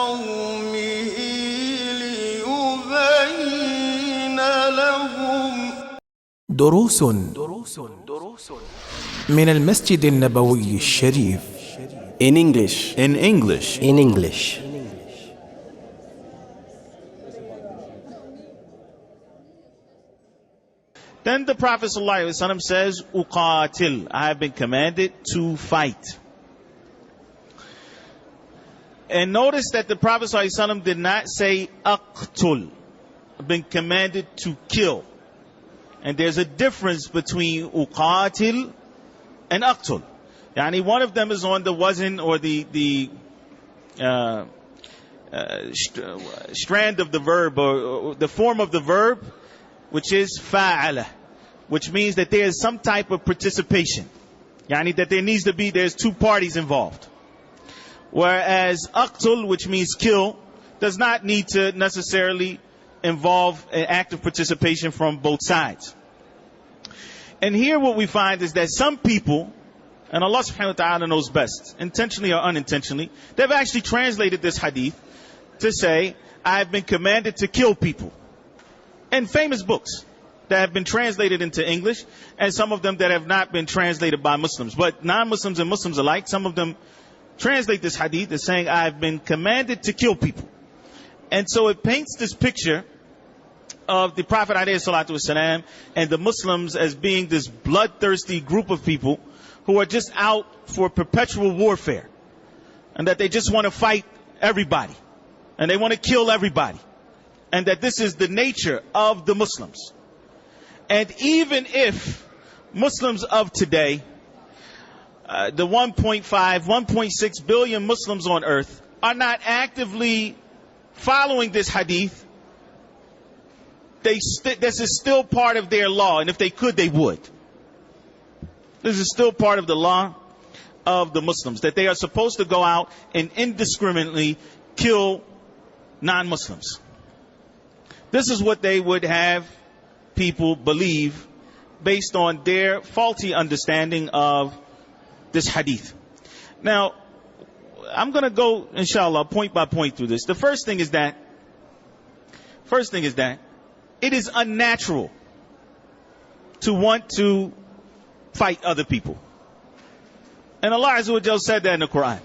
قومه ليبين لهم دروس من المسجد النبوي الشريف. In English. In English. In English. Then the Prophet ﷺ says, Uqatil, I have been commanded to fight. And notice that the Prophet ﷺ did not say aqtul, I've been commanded to kill. And there's a difference between uqatil and aqtul. Yani one of them is on the wazn or the strand of the verb or the form of the verb, which is fa'ala, which means that there is some type of participation. Yani that there's two parties involved. Whereas aqtul, which means kill, does not need to necessarily involve an active participation from both sides. And here what we find is that some people, and Allah subhanahu wa ta'ala knows best, intentionally or unintentionally, they've actually translated this hadith to say, I have been commanded to kill people. In famous books that have been translated into English, and some of them that have not been translated by Muslims. But non-Muslims and Muslims alike, some of them translate this hadith as saying, I have been commanded to kill people. And so it paints this picture of the Prophet ﷺ and the Muslims as being this bloodthirsty group of people who are just out for perpetual warfare. And that they just want to fight everybody. And they want to kill everybody. And that this is the nature of the Muslims. And even if Muslims of today, the 1.6 billion Muslims on earth, are not actively following this hadith, this is still part of their law. And if they could, they would. This is still part of the law of the Muslims, that they are supposed to go out and indiscriminately kill non-Muslims. This is what they would have people believe based on their faulty understanding of this hadith. Now, I'm going to go, inshallah, point by point through this. The first thing is that it is unnatural to want to fight other people. And Allah Azza wa Jalla said that in the Qur'an.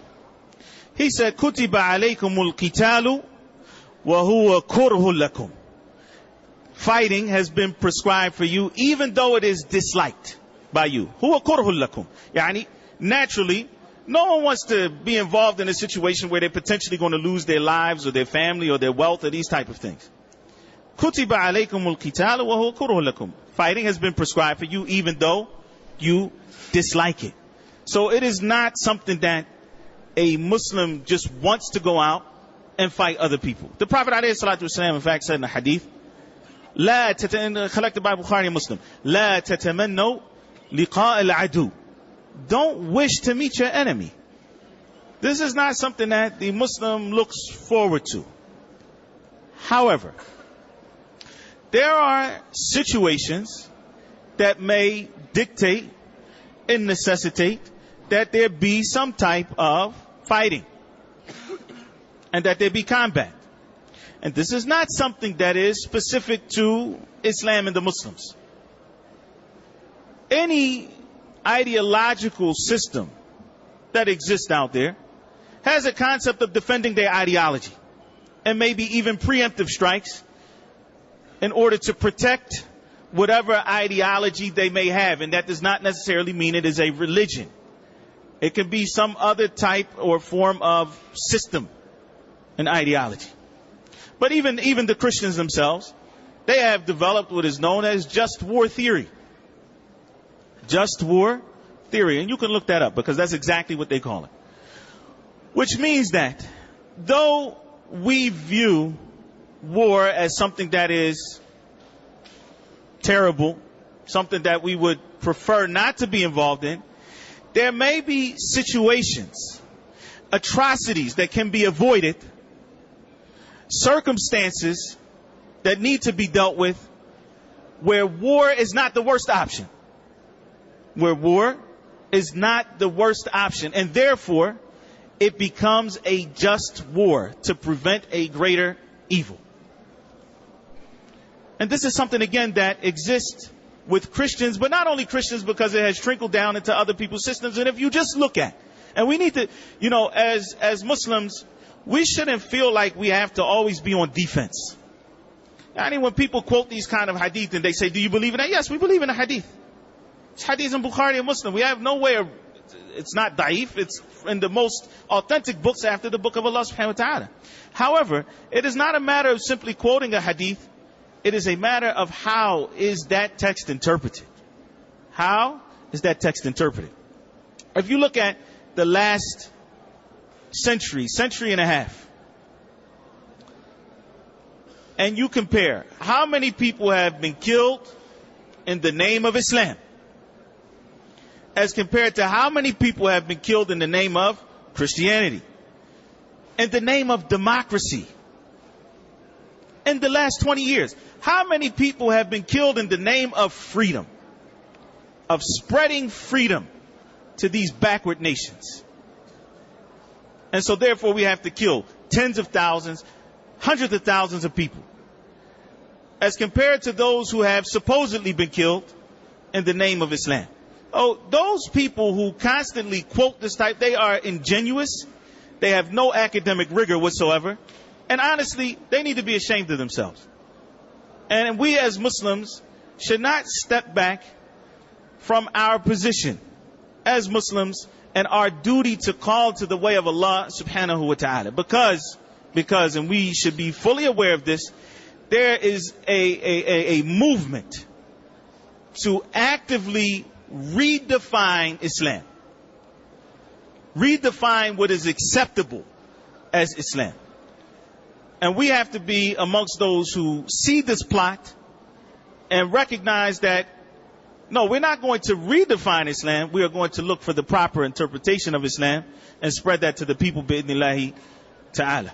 He said, Kutiba alaykumul qitalu wa huwa kurhul lakum. Fighting has been prescribed for you, even though it is disliked by you. Huwa kurhul lakum. Yani, naturally, no one wants to be involved in a situation where they're potentially going to lose their lives or their family or their wealth or these type of things. Kutiba alaykumul qitalu wa huwa kurhul lakum. Fighting has been prescribed for you, even though you dislike it. So it is not something that a Muslim just wants to go out and fight other people. The Prophet ﷺ, in fact, said in the hadith, collected by Bukhari and Muslim, لا تتمنوا لقاء العدو. Don't wish to meet your enemy. This is not something that the Muslim looks forward to. However, there are situations that may dictate and necessitate that there be some type of fighting and that there be combat. And this is not something that is specific to Islam and the Muslims. Any ideological system that exists out there has a concept of defending their ideology and maybe even preemptive strikes in order to protect whatever ideology they may have. And that does not necessarily mean it is a religion. It can be some other type or form of system and ideology. But even the Christians themselves, they have developed what is known as just war theory. Just war theory. And you can look that up because that's exactly what they call it. Which means that though we view war as something that is terrible, something that we would prefer not to be involved in, there may be situations, atrocities that can be avoided, circumstances that need to be dealt with, where war is not the worst option. Where war is not the worst option. And therefore, it becomes a just war to prevent a greater evil. And this is something, again, that exists with Christians, but not only Christians, because it has trickled down into other people's systems. And if you just look at, and we need to, as Muslims, we shouldn't feel like we have to always be on defense. I mean, when people quote these kind of hadith and they say, do you believe in that? Yes, we believe in the hadith. It's hadith in Bukhari and Muslim. We have nowhere, it's not da'if, it's in the most authentic books after the book of Allah subhanahu wa ta'ala. However, it is not a matter of simply quoting a hadith. It is a matter of how is that text interpreted. How is that text interpreted? If you look at the last century and a half, and you compare how many people have been killed in the name of Islam as compared to how many people have been killed in the name of Christianity, in the name of democracy, in the last 20 years, how many people have been killed in the name of freedom, of spreading freedom to these backward nations? And so therefore we have to kill tens of thousands, hundreds of thousands of people, as compared to those who have supposedly been killed in the name of Islam. Oh, those people who constantly quote this type, they are ingenuous. They have no academic rigor whatsoever. And honestly, they need to be ashamed of themselves. And we as Muslims should not step back from our position as Muslims and our duty to call to the way of Allah subhanahu wa ta'ala. Because, and we should be fully aware of this, there is a movement to actively redefine Islam. Redefine what is acceptable as Islam. And we have to be amongst those who see this plot and recognize that, no, we're not going to redefine Islam. We are going to look for the proper interpretation of Islam and spread that to the people, bi'idhnillahi ta'ala.